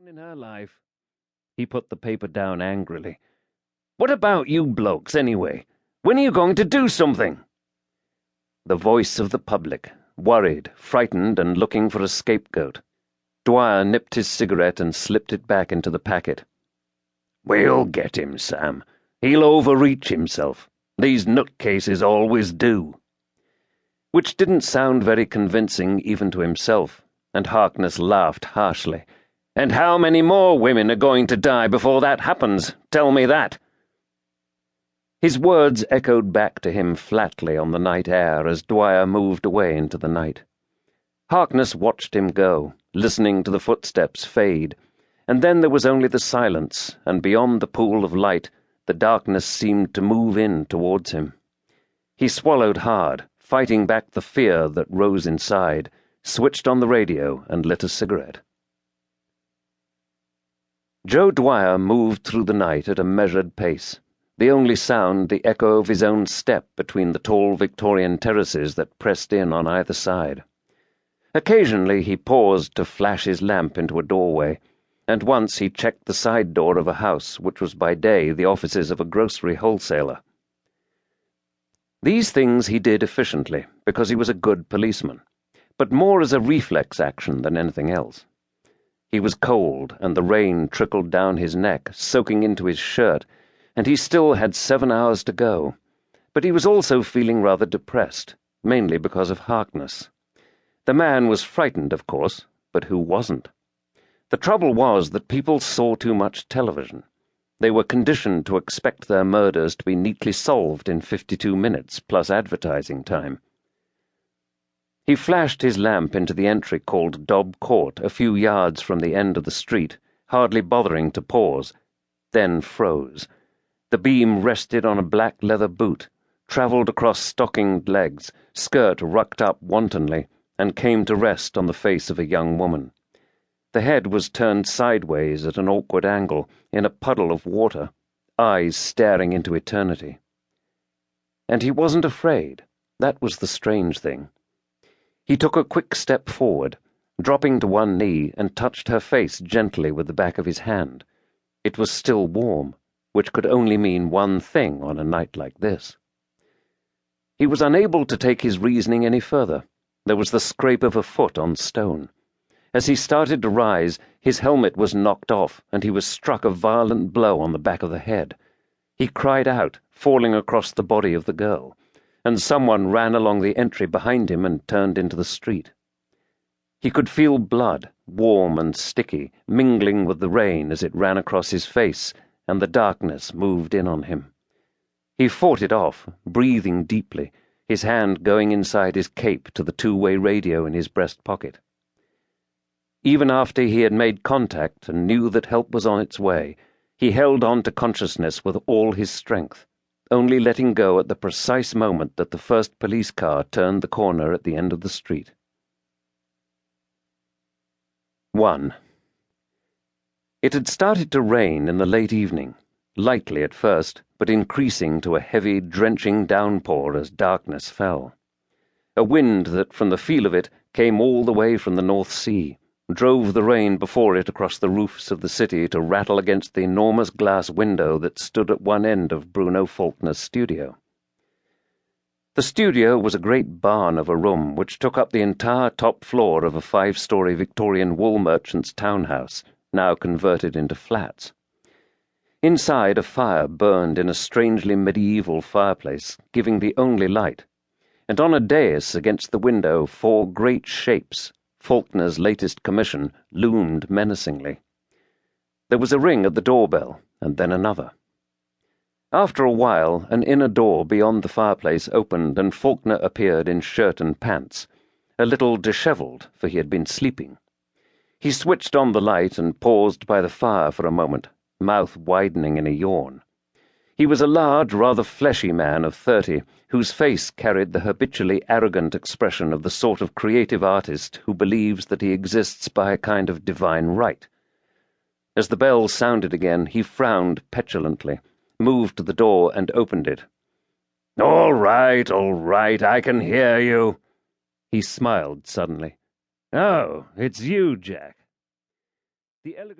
on in her life. He put the paper down angrily. What about you blokes, anyway? When are you going to do something? The voice of the public, worried, frightened, and looking for a scapegoat. Dwyer nipped his cigarette and slipped it back into the packet. We'll get him, Sam. He'll overreach himself. These nutcases always do. Which didn't sound very convincing even to himself, and Harkness laughed harshly. And how many more women are going to die before that happens? Tell me that. His words echoed back to him flatly on the night air as Dwyer moved away into the night. Harkness watched him go, listening to the footsteps fade, and then there was only the silence, and beyond the pool of light, the darkness seemed to move in towards him. He swallowed hard, fighting back the fear that rose inside, switched on the radio and lit a cigarette. Joe Dwyer moved through the night at a measured pace, the only sound the echo of his own step between the tall Victorian terraces that pressed in on either side. Occasionally he paused to flash his lamp into a doorway, and once he checked the side door of a house which was by day the offices of a grocery wholesaler. These things he did efficiently, because he was a good policeman, but more as a reflex action than anything else. He was cold, and the rain trickled down his neck, soaking into his shirt, and he still had 7 hours to go, but he was also feeling rather depressed, mainly because of Harkness. The man was frightened, of course, but who wasn't? The trouble was that people saw too much television. They were conditioned to expect their murders to be neatly solved in 52 minutes plus advertising time. He flashed his lamp into the entry called Dobb Court a few yards from the end of the street, hardly bothering to pause, then froze. The beam rested on a black leather boot, travelled across stockinged legs, skirt rucked up wantonly, and came to rest on the face of a young woman. The head was turned sideways at an awkward angle, in a puddle of water, eyes staring into eternity. And he wasn't afraid. That was the strange thing. He took a quick step forward, dropping to one knee, and touched her face gently with the back of his hand. It was still warm, which could only mean one thing on a night like this. He was unable to take his reasoning any further. There was the scrape of a foot on stone. As he started to rise, his helmet was knocked off, and he was struck a violent blow on the back of the head. He cried out, falling across the body of the girl, and someone ran along the entry behind him and turned into the street. He could feel blood, warm and sticky, mingling with the rain as it ran across his face, and the darkness moved in on him. He fought it off, breathing deeply, his hand going inside his cape to the two-way radio in his breast pocket. Even after he had made contact and knew that help was on its way, he held on to consciousness with all his strength, only letting go at the precise moment that the first police car turned the corner at the end of the street. 1. It had started to rain in the late evening, lightly at first, but increasing to a heavy, drenching downpour as darkness fell. A wind that, from the feel of it, came all the way from the North Sea, drove the rain before it across the roofs of the city to rattle against the enormous glass window that stood at one end of Bruno Faulkner's studio. The studio was a great barn of a room which took up the entire top floor of a 5-story Victorian wool merchant's townhouse, now converted into flats. Inside, a fire burned in a strangely medieval fireplace, giving the only light, and on a dais against the window 4 great shapes, Faulkner's latest commission, loomed menacingly. There was a ring at the doorbell, and then another. After a while, an inner door beyond the fireplace opened, and Faulkner appeared in shirt and pants, a little dishevelled, for he had been sleeping. He switched on the light and paused by the fire for a moment, mouth widening in a yawn. He was a large, rather fleshy man of 30, whose face carried the habitually arrogant expression of the sort of creative artist who believes that he exists by a kind of divine right. As the bell sounded again, he frowned petulantly, moved to the door and opened it. All right, I can hear you." He smiled suddenly. "Oh, it's you, Jack." The elegant